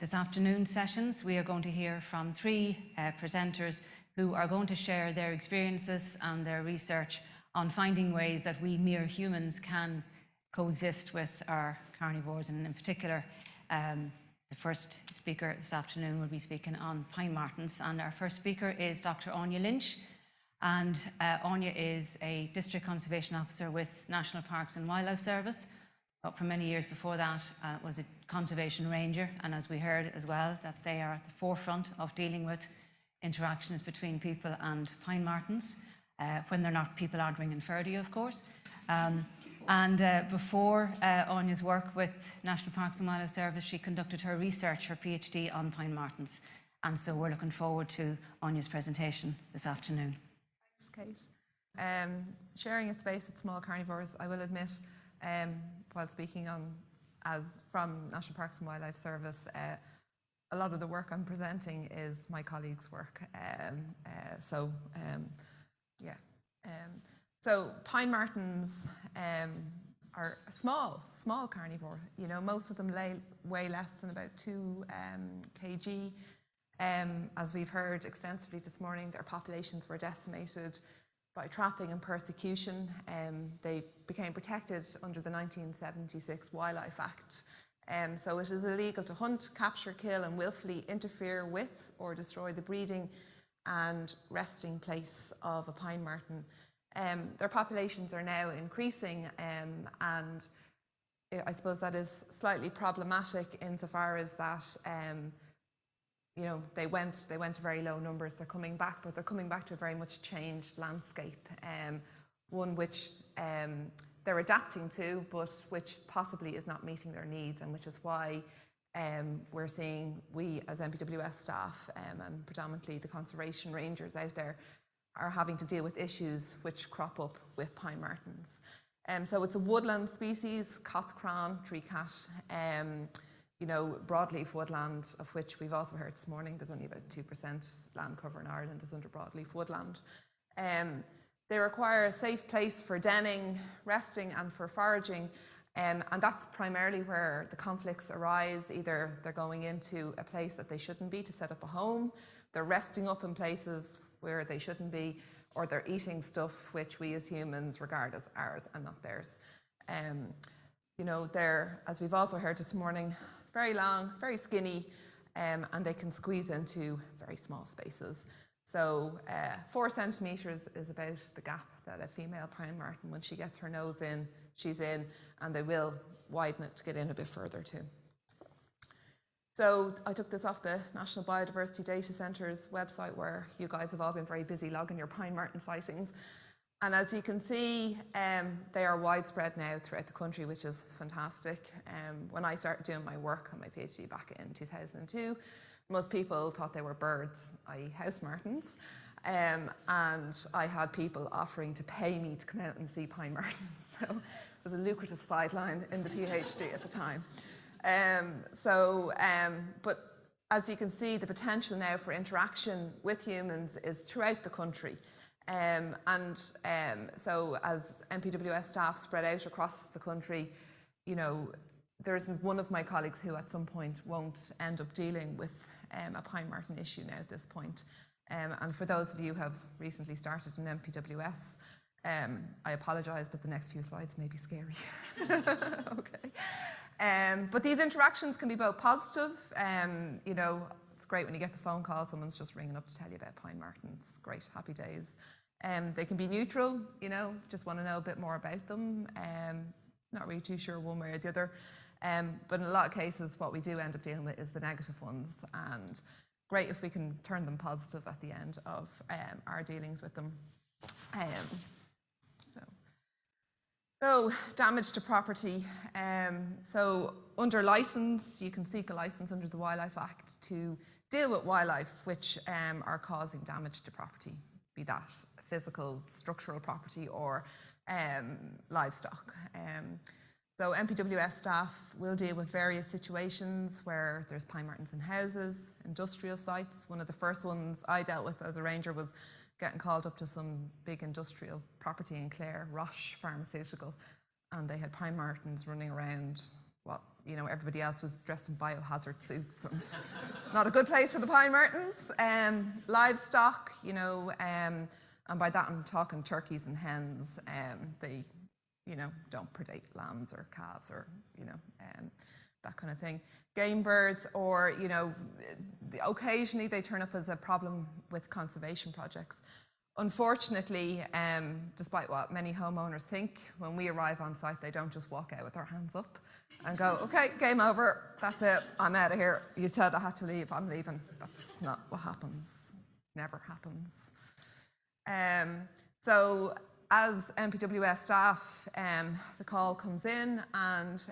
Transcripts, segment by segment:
this afternoon's sessions, we are going to hear from three presenters who are going to share their experiences and their research on finding ways that we mere humans can coexist with our carnivores, and in particular, the first speaker this afternoon will be speaking on pine martens, and our first speaker is Dr. Áine Lynch, and Áine is a District Conservation Officer with National Parks and Wildlife Service. But for many years before that was a conservation ranger, and as we heard as well, that they are at the forefront of dealing with interactions between people and pine martens, when they're not, people aren't ringing Ferdy, of course. Before Áine's work with National Parks and Wildlife Service, she conducted her research, her PhD on pine martens. And so we're looking forward to Áine's presentation this afternoon. Thanks, Kate. Sharing a space with small carnivores, I will admit, while speaking on from National Parks and Wildlife Service, a lot of the work I'm presenting is my colleagues' work. So pine martens are a small carnivore. You know, most of them weigh less than about 2 kg. As we've heard extensively this morning, their populations were decimated by trapping and persecution. They became protected under the 1976 Wildlife Act. So it is illegal to hunt, capture, kill and willfully interfere with or destroy the breeding and resting place of a pine marten. Their populations are now increasing, and I suppose that is slightly problematic insofar as that you know, they went to very low numbers. They're coming back, but they're coming back to a very much changed landscape, one which they're adapting to, but which possibly is not meeting their needs, and which is why we're seeing, we as NPWS staff and predominantly the conservation rangers out there are having to deal with issues which crop up with pine martens. So it's a woodland species, Cothcran, tree cat. You know, broadleaf woodland, of which we've also heard this morning, there's only about 2% land cover in Ireland is under broadleaf woodland. They require a safe place for denning, resting and for foraging, and that's primarily where the conflicts arise. Either they're going into a place that they shouldn't be to set up a home, they're resting up in places where they shouldn't be, or they're eating stuff which we as humans regard as ours and not theirs. You know, they're, as we've also heard this morning, very long, very skinny, and they can squeeze into very small spaces. So 4 centimetres is about the gap that a female pine marten, when she gets her nose in, she's in, and they will widen it to get in a bit further too. So I took this off the National Biodiversity Data Centre's website, where you guys have all been very busy logging your pine marten sightings. And as you can see, they are widespread now throughout the country, which is fantastic. When I started doing my work on my PhD back in 2002, most people thought they were birds, i.e. house martens. And I had people offering to pay me to come out and see pine martens. So it was a lucrative sideline in the PhD at the time. But as you can see, the potential now for interaction with humans is throughout the country. So as NPWS staff spread out across the country, you know, there isn't one of my colleagues who at some point won't end up dealing with a pine marten issue now at this point. And for those of you who have recently started in NPWS, I apologise, but the next few slides may be scary. Okay. But these interactions can be both positive, you know, it's great when you get the phone call, someone's just ringing up to tell you about pine martens. Great, happy days. They can be neutral, you know, just want to know a bit more about them. Not really too sure one way or the other. But in a lot of cases, what we do end up dealing with is the negative ones. And great if we can turn them positive at the end of our dealings with them. So damage to property. So under licence, you can seek a licence under the Wildlife Act to deal with wildlife which are causing damage to property, be that physical, structural property or livestock. So NPWS staff will deal with various situations where there's pine martens in houses, industrial sites. One of the first ones I dealt with as a ranger was getting called up to some big industrial property in Clare, Roche Pharmaceutical, and they had pine martens running around what, you know, everybody else was dressed in biohazard suits, and not a good place for the pine martens. Livestock, you know, and by that I'm talking turkeys and hens. They, you know, don't predate lambs or calves or, you know, that kind of thing. Game birds, or, you know, occasionally they turn up as a problem with conservation projects. Unfortunately, despite what many homeowners think, when we arrive on site, they don't just walk out with their hands up and go, okay, game over, that's it, I'm out of here. You said I had to leave, I'm leaving. That's not what happens, never happens. So as NPWS staff, the call comes in, and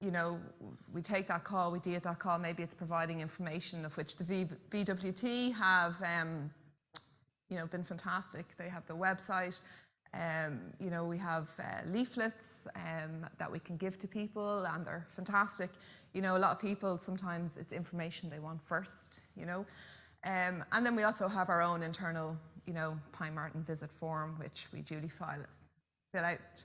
you know, we take that call, we deal with that call. Maybe it's providing information, of which the VWT have, you know, been fantastic. They have the website. You know, we have leaflets that we can give to people, and they're fantastic. You know, a lot of people, sometimes it's information they want first, you know. And then we also have our own internal, you know, pine marten visit form, which we duly fill out,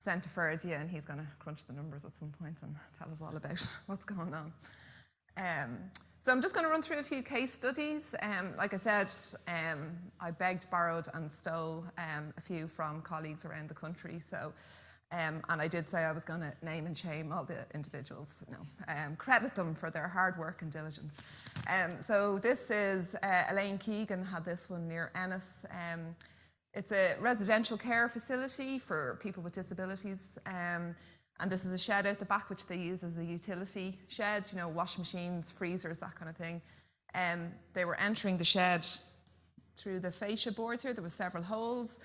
send to Ferdia, and he's going to crunch the numbers at some point and tell us all about what's going on. So I'm just going to run through a few case studies. Like I said, I begged, borrowed and stole a few from colleagues around the country. So, and I did say I was going to name and shame all the individuals, credit them for their hard work and diligence. So this is Elaine Keegan had this one near Ennis. It's a residential care facility for people with disabilities. And this is a shed out the back, which they use as a utility shed, you know, washing machines, freezers, that kind of thing. They were entering the shed through the fascia boards here. There were several holes.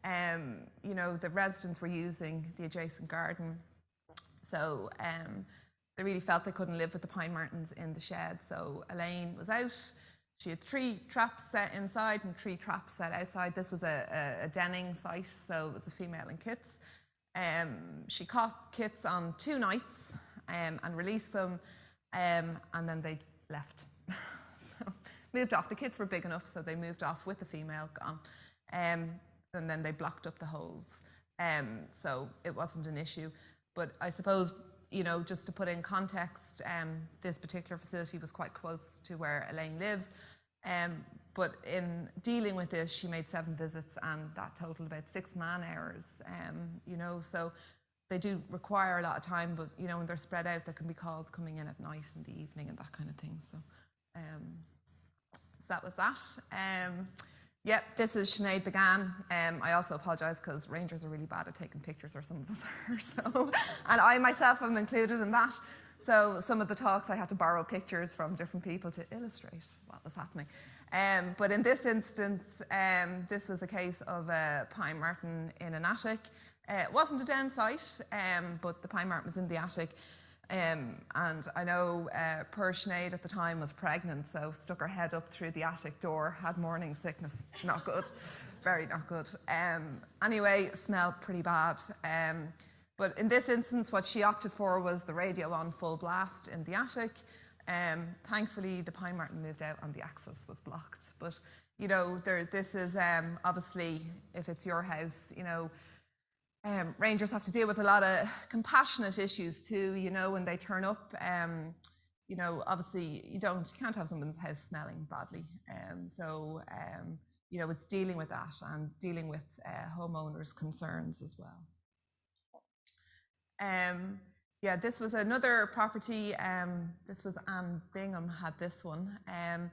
You know, the residents were using the adjacent garden. So they really felt they couldn't live with the pine martens in the shed. So Elaine was out. She had 3 traps set inside and 3 traps set outside. This was a denning site, so it was a female in kits. She caught kits on 2 nights and released them, and then they left. So moved off. The kits were big enough, so they moved off with the female gone. And then they blocked up the holes. So it wasn't an issue. But I suppose, you know, just to put in context, this particular facility was quite close to where Elaine lives. But in dealing with this, she made 7 visits, and that totaled about 6 man-hours, you know, so they do require a lot of time, but, you know, when they're spread out, there can be calls coming in at night and the evening and that kind of thing. So, so that was that. Yeah, this is Sinead Began. I also apologise because rangers are really bad at taking pictures, or some of us are, so, and I myself am included in that. So some of the talks I had to borrow pictures from different people to illustrate what was happening. But in this instance, this was a case of a pine marten in an attic. It wasn't a den site, but the pine marten was in the attic. And I know poor Sinead at the time was pregnant, so stuck her head up through the attic door, had morning sickness, not good, very not good. Anyway, smelled pretty bad. But in this instance, what she opted for was the radio on full blast in the attic. Thankfully, the pine marten moved out and the access was blocked. But, you know, this is obviously, if it's your house, you know, rangers have to deal with a lot of compassionate issues too, you know, when they turn up. You know, obviously, you can't have someone's house smelling badly. You know, it's dealing with that and dealing with homeowners' concerns as well. Yeah, this was another property. This was Anne Bingham had this one. And,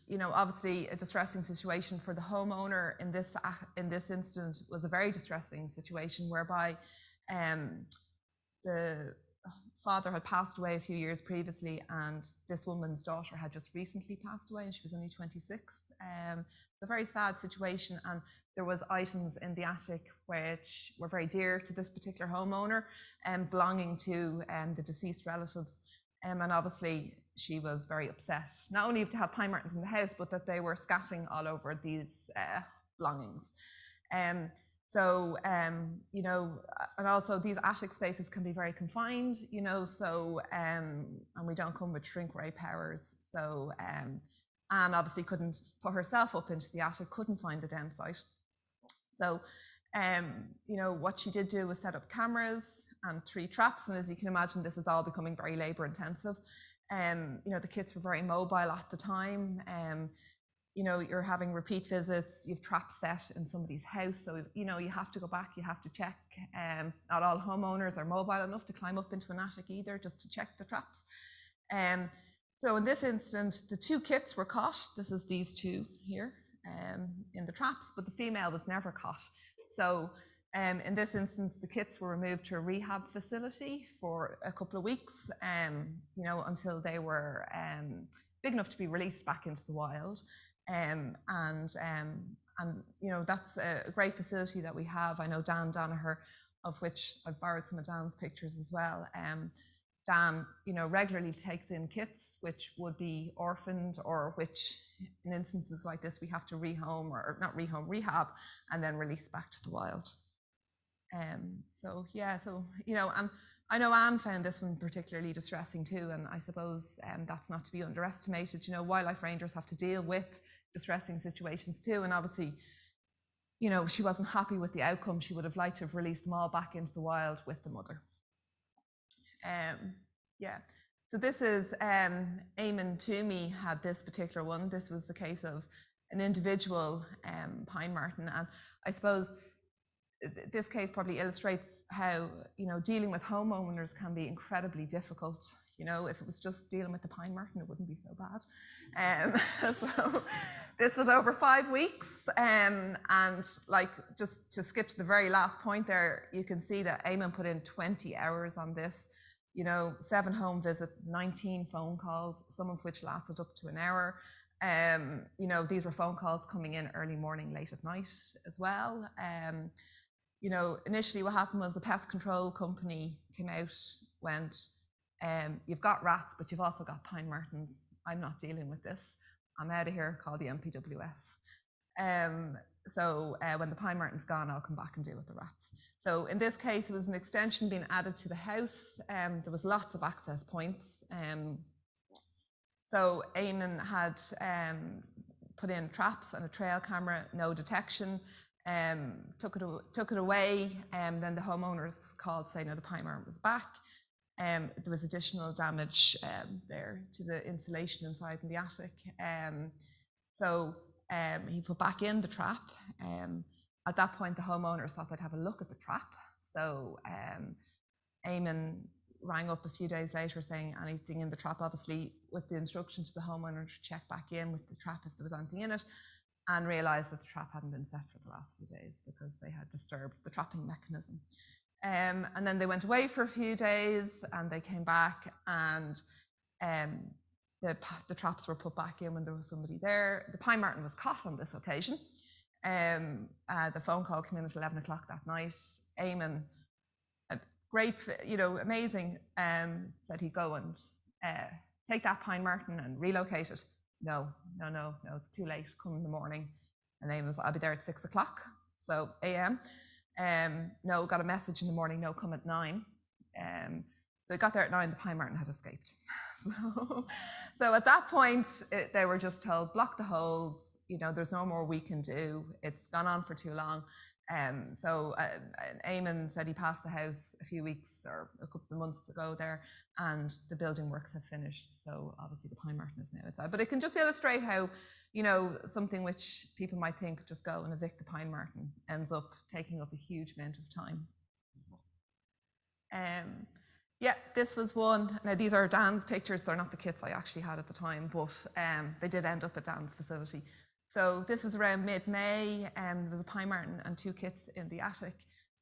you know, obviously a distressing situation for the homeowner in this instance was a very distressing situation whereby the father had passed away a few years previously, and this woman's daughter had just recently passed away, and she was only 26. A very sad situation, and there was items in the attic which were very dear to this particular homeowner and belonging to the deceased relatives. And obviously she was very upset, not only to have pine martens in the house, but that they were scatting all over these belongings. You know, and also these attic spaces can be very confined, you know, so, and we don't come with shrink ray powers. So, Anne obviously couldn't put herself up into the attic, couldn't find the den site. So, you know, what she did do was set up cameras. and 3 traps. And as you can imagine, this is all becoming very labour intensive. You know, the kits were very mobile at the time. You know, you're having repeat visits, you've traps set in somebody's house. So, you know, you have to go back, you have to check. Not all homeowners are mobile enough to climb up into an attic either, just to check the traps. So in this instance, the 2 kits were caught. This is these 2 here in the traps, but the female was never caught. So in this instance, the kits were removed to a rehab facility for a couple of weeks, you know, until they were big enough to be released back into the wild. And you know, that's a great facility that we have. I know Dan Danaher, of which I've borrowed some of Dan's pictures as well. Dan, you know, regularly takes in kits which would be orphaned, or which in instances like this we have to rehome, or not rehome, rehab, and then release back to the wild. So yeah, so, you know, and I know Anne found this one particularly distressing too, and I suppose that's not to be underestimated. You know, wildlife rangers have to deal with distressing situations too, and obviously, you know, she wasn't happy with the outcome. She would have liked to have released them all back into the wild with the mother. Yeah, so this is Áine Lynch had this particular one. This was the case of an individual pine marten, and I suppose this case probably illustrates how, you know, dealing with homeowners can be incredibly difficult. You know, if it was just dealing with the pine marten, it wouldn't be so bad. So this was over 5 weeks, and like, just to skip to the very last point there, you can see that Áine put in 20 hours on this. You know, 7 home visits, 19 phone calls, some of which lasted up to an hour. You know, these were phone calls coming in early morning, late at night as well. You know, initially what happened was the pest control company came out, went, you've got rats, but you've also got pine martens. I'm not dealing with this. I'm out of here, call the NPWS. So when the pine marten's gone, I'll come back and deal with the rats. So in this case, it was an extension being added to the house. There was lots of access points. So Áine had put in traps and a trail camera, no detection. Took it away, and then the homeowners called saying, no, the pine marten was back. There was additional damage there to the insulation inside in the attic. So he put back in the trap. At that point, the homeowners thought they'd have a look at the trap. So Áine rang up a few days later saying anything in the trap, obviously with the instruction to the homeowner to check back in with the trap if there was anything in it, and realised that the trap hadn't been set for the last few days because they had disturbed the trapping mechanism. And then they went away for a few days, and they came back, and the traps were put back in when there was somebody there. The pine marten was caught on this occasion. The phone call came in at 11 o'clock that night. Áine, great, you know, amazing, said he'd go and take that pine marten and relocate it. No, it's too late, come in the morning. And Áine was, I'll be there at 6 o'clock, so a.m. No, got a message in the morning, no, come at 9. So he got there at 9, the pine marten had escaped. So at that point, they were just told, block the holes, you know, there's no more we can do. It's gone on for too long. So Áine said he passed the house a few weeks or a couple of months ago there, and the building works have finished. So obviously the pine marten is now outside. But it can just illustrate how, you know, something which people might think just go and evict the pine marten ends up taking up a huge amount of time. Yeah, this was one. Now these are Dan's pictures. They're not the kits I actually had at the time, but they did end up at Dan's facility. So this was around mid-May, and there was a pine marten and 2 kits in the attic.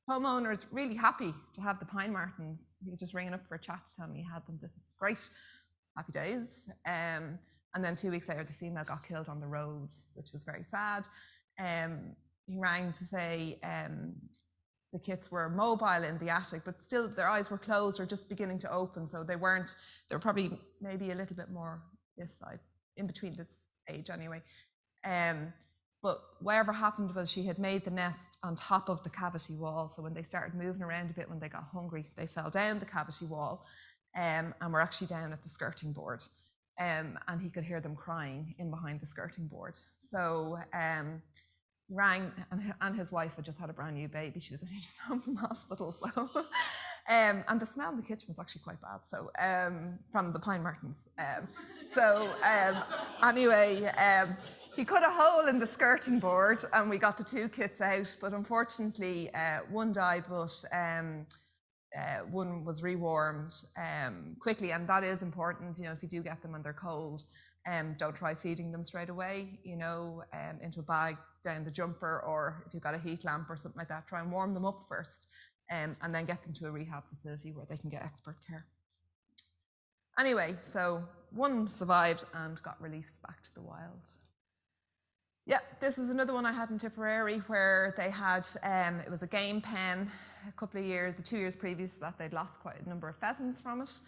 Homeowners really happy to have the pine martens. He was just ringing up for a chat to tell me he had them. This was great, happy days. And then 2 weeks later, the female got killed on the road, which was very sad. He rang to say the kits were mobile in the attic, but still their eyes were closed or just beginning to open. So they were probably maybe a little bit more this side, in between this age anyway. But whatever happened was she had made the nest on top of the cavity wall. So when they started moving around a bit, when they got hungry, they fell down the cavity wall and were actually down at the skirting board. And he could hear them crying in behind the skirting board. So rang, and his wife had just had a brand new baby. She was only just home from hospital. So And the smell in the kitchen was actually quite bad, so from the pine martens. Anyway, he cut a hole in the skirting board and we got the 2 kits out, but unfortunately one died, but one was rewarmed quickly, and that is important. You know, if you do get them and they're cold, don't try feeding them straight away, you know, into a bag down the jumper, or if you've got a heat lamp or something like that, try and warm them up first, and then get them to a rehab facility where they can get expert care. Anyway, so one survived and got released back to the wild. Yeah, this is another one I had in Tipperary where they had, it was a game pen a couple of years, the 2 years previous to that, they'd lost quite a number of pheasants from it.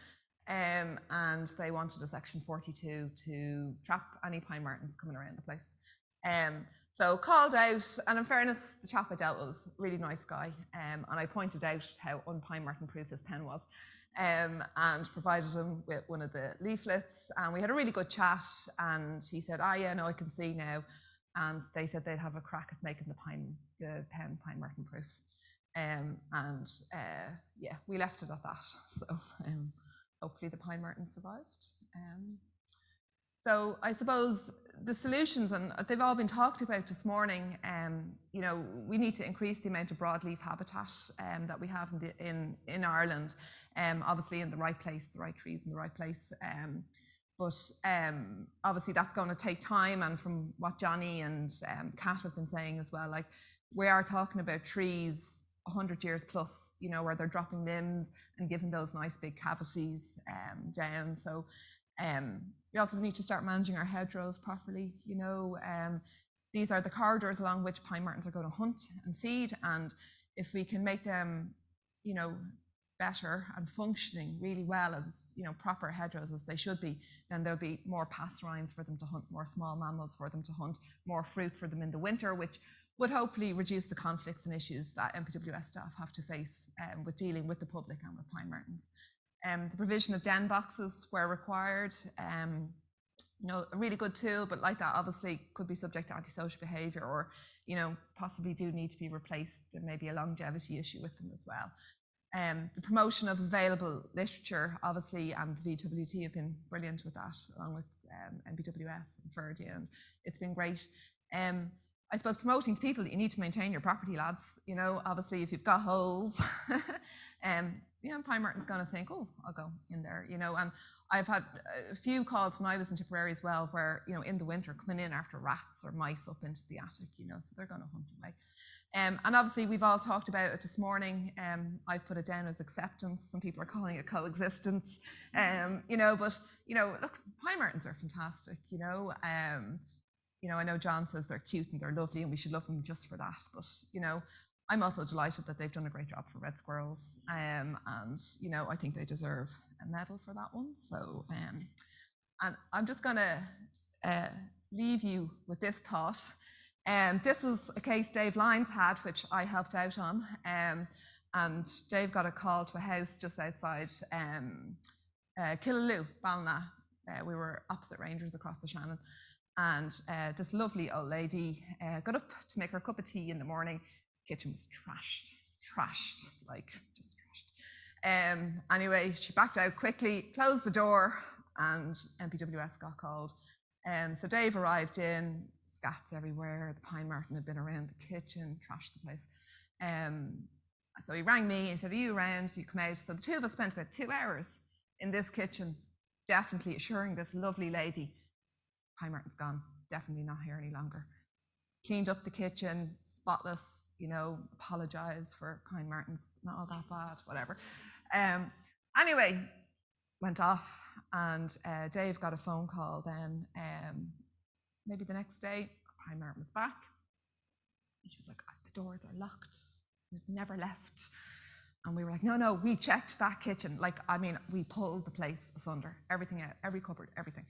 And they wanted a section 42 to trap any pine martens coming around the place. So called out, and in fairness, the chap I dealt with was a really nice guy, and I pointed out how un-pine marten proof his pen was, and provided him with one of the leaflets, and we had a really good chat, and he said, yeah, no, I can see now, and they said they'd have a crack at making the pen pine marten proof. Yeah, we left it at that, so hopefully the pine marten survived. So I suppose the solutions, and they've all been talked about this morning, you know, we need to increase the amount of broadleaf habitat that we have in Ireland, obviously in the right place, the right trees in the right place. But obviously that's going to take time, and from what Johnny and Kat have been saying as well, like we are talking about trees 100 years plus, you know, where they're dropping limbs and giving those nice big cavities down. So we also need to start managing our hedgerows properly, you know. These are the corridors along which pine martens are going to hunt and feed, and if we can make them, you know, better and functioning really well as, you know, proper hedgerows as they should be, then there'll be more pasturines for them to hunt, more small mammals for them to hunt, more fruit for them in the winter, which would hopefully reduce the conflicts and issues that NPWS staff have to face with dealing with the public and with pine martens. The provision of den boxes where required, you know, a really good tool, but like that obviously could be subject to antisocial behaviour, or, you know, possibly do need to be replaced. There may be a longevity issue with them as well. The promotion of available literature, obviously, and the VWT have been brilliant with that, along with NPWS and verge, and it's been great. I suppose promoting to people that you need to maintain your property, lads. You know, obviously, if you've got holes, you know, pine marten's going to think, oh, I'll go in there, you know. And I've had a few calls when I was in Tipperary as well, where, you know, in the winter, coming in after rats or mice up into the attic, you know, so they're going to hunt away. And obviously, we've all talked about it this morning. I've put it down as acceptance. Some people are calling it coexistence. You know, but, you know, look, pine martens are fantastic, you know. You know, I know John says they're cute and they're lovely and we should love them just for that. But, you know, I'm also delighted that they've done a great job for red squirrels. And, you know, I think they deserve a medal for that one. So, and I'm just going to leave you with this thought. This was a case Dave Lyons had, which I helped out on. And Dave got a call to a house just outside Killaloo, Ballina. We were opposite Rangers across the Shannon. And this lovely old lady got up to make her a cup of tea in the morning. Kitchen was trashed, like just trashed. Anyway, she backed out quickly, closed the door, and NPWS got called. So Dave arrived in, scats everywhere. The pine marten had been around the kitchen, trashed the place. So he rang me and said, are you around? You come out. So the two of us spent about 2 hours in this kitchen, definitely assuring this lovely lady, pine marten's gone, definitely not here any longer. Cleaned up the kitchen, spotless, you know, apologised for pine martens, not all that bad, whatever. Anyway, went off, and Dave got a phone call then, maybe the next day. Pine marten was back. And she was like, the doors are locked, we've never left. And we were like, no, we checked that kitchen. Like, I mean, we pulled the place asunder, everything out, every cupboard, everything.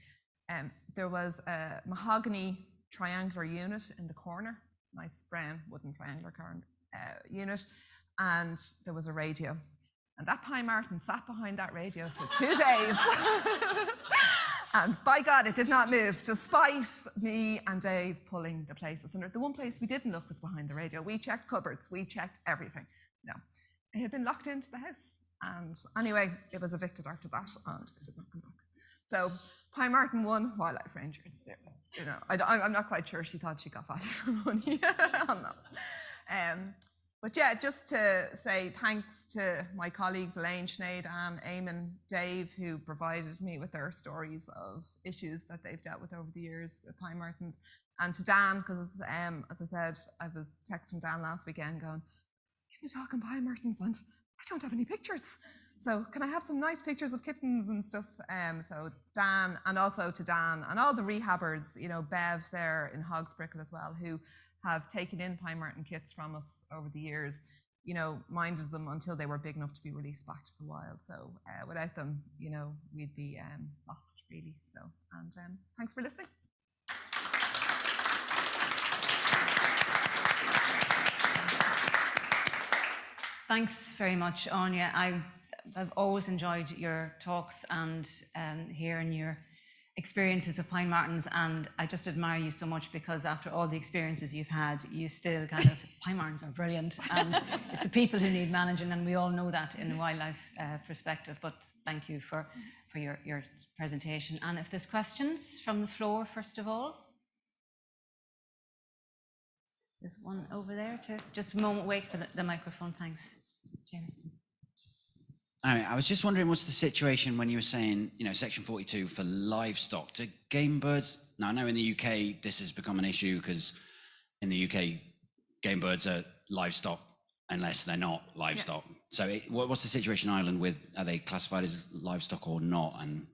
There was a mahogany triangular unit in the corner, nice brown wooden triangular unit, and there was a radio. And that pine marten sat behind that radio for 2 days. And by God, it did not move, despite me and Dave pulling the place asunder. The one place we didn't look was behind the radio. We checked cupboards, we checked everything. No, it had been locked into the house. And anyway, it was evicted after that, and it did not come back. So Pine Marten 1, Wildlife Rangers 0. You know, I'm not quite sure she thought she got value for money on that. But yeah, just to say thanks to my colleagues Elaine, Sinead, Anne, Eamon, Dave, who provided me with their stories of issues that they've dealt with over the years with pine martens, and to Dan, because as I said, I was texting Dan last weekend going, "Give me a talk on pine martens, and I don't have any pictures. So can I have some nice pictures of kittens and stuff?" So Dan, and also to Dan and all the rehabbers, you know, Bev there in Hogsprickle as well, who have taken in pine marten kits from us over the years, you know, minded them until they were big enough to be released back to the wild. So without them, you know, we'd be lost really. So, and thanks for listening. Thanks very much, Áine. I've always enjoyed your talks and hearing your experiences of pine martens, and I just admire you so much because after all the experiences you've had, you still kind of, pine martens are brilliant, and it's the people who need managing, and we all know that in the wildlife perspective. But thank you for your presentation. And if there's questions from the floor, first of all. There's one over there too. Just a moment, wait for the microphone. Thanks, Jamie. I was just wondering, what's the situation when you were saying, you know, Section 42 for livestock? Do game birds, now I know in the UK this has become an issue because in the UK game birds are livestock unless they're not livestock. Yeah. So what's the situation in Ireland with, are they classified as livestock or not? And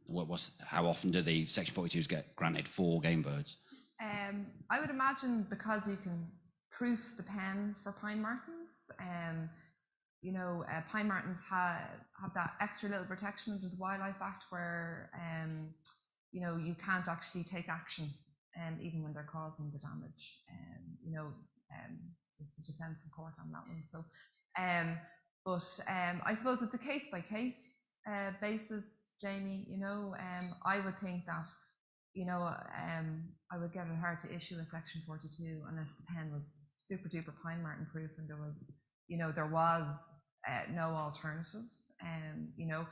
how often do the Section 42s get granted for game birds? I would imagine because you can proof the pen for pine martens, you know, pine martens have that extra little protection under the Wildlife Act where, you know, you can't actually take action even when they're causing the damage. You know, there's the defence in court on that one. So, but I suppose it's a case-by-case basis, Jamie. You know, I would think that, you know, I would get it hard to issue a Section 42 unless the pen was super duper pine marten proof and there was, you know, no alternative. You know,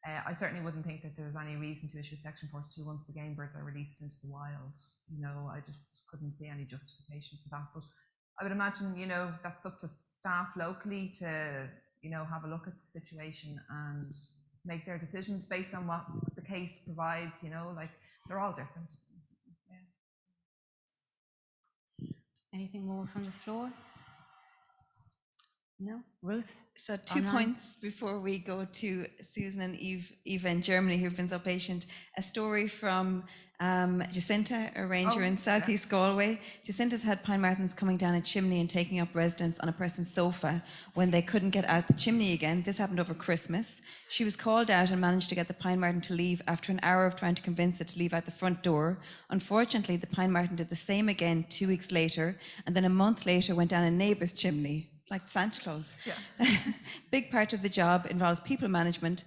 I certainly wouldn't think that there's any reason to issue Section 42 once the game birds are released into the wild. You know, I just couldn't see any justification for that. But I would imagine, you know, that's up to staff locally to, you know, have a look at the situation and make their decisions based on what the case provides. You know, like they're all different. Yeah. Anything more from the floor? No? Ruth? So 2 points before we go to Susan and Eva in Germany, who've been so patient. A story from Jacinta, a ranger in Southeast Galway. Jacinta's had pine martens coming down a chimney and taking up residence on a person's sofa when they couldn't get out the chimney again. This happened over Christmas. She was called out and managed to get the pine marten to leave after an hour of trying to convince it to leave out the front door. Unfortunately, the pine marten did the same again 2 weeks later, and then a month later went down a neighbour's chimney. Like Santa Claus. Yeah. Big part of the job involves people management.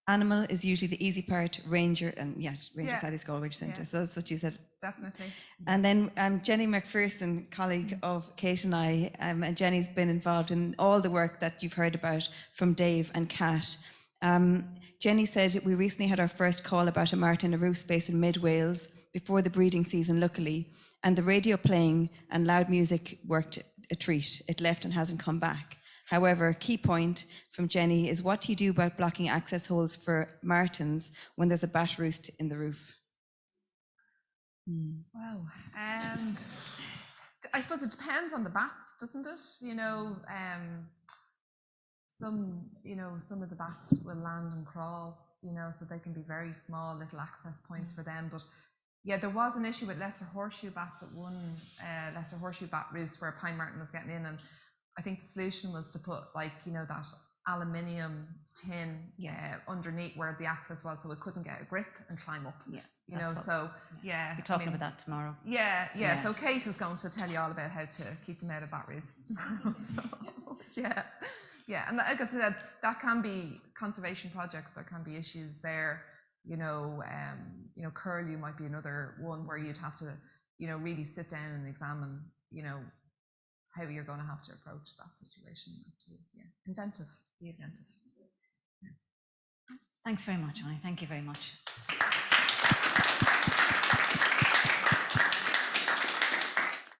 Animal is usually the easy part. Ranger, and Southeast Galway Centre. Yeah. So that's what you said. Definitely. And then Jenny McPherson, colleague of Kate and I, and Jenny's been involved in all the work that you've heard about from Dave and Kat. Jenny said, we recently had our first call about a marten in a roof space in mid-Wales before the breeding season, luckily, and the radio playing and loud music worked a treat. It left and hasn't come back. However, key point from Jenny is, what do you do about blocking access holes for martens when there's a bat roost in the roof? Wow. I suppose it depends on the bats, doesn't it? You know, some of the bats will land and crawl, you know, so they can be very small little access points for them. But yeah, there was an issue with lesser horseshoe bats at one lesser horseshoe bat roost where a pine marten was getting in, and I think the solution was to put, like, you know, that aluminium tin underneath where the access was, so it couldn't get a grip and climb up. Yeah, you know. So yeah, we're talking about that tomorrow. Yeah. So Kate is going to tell you all about how to keep them out of bat roosts tomorrow. So yeah, and like I said, that can be conservation projects. There can be issues there. You know, curlew might be another one where you'd have to, you know, really sit down and examine, you know, how you're going to have to approach that situation. Be inventive. Yeah. Thanks very much, Áine. Thank you very much.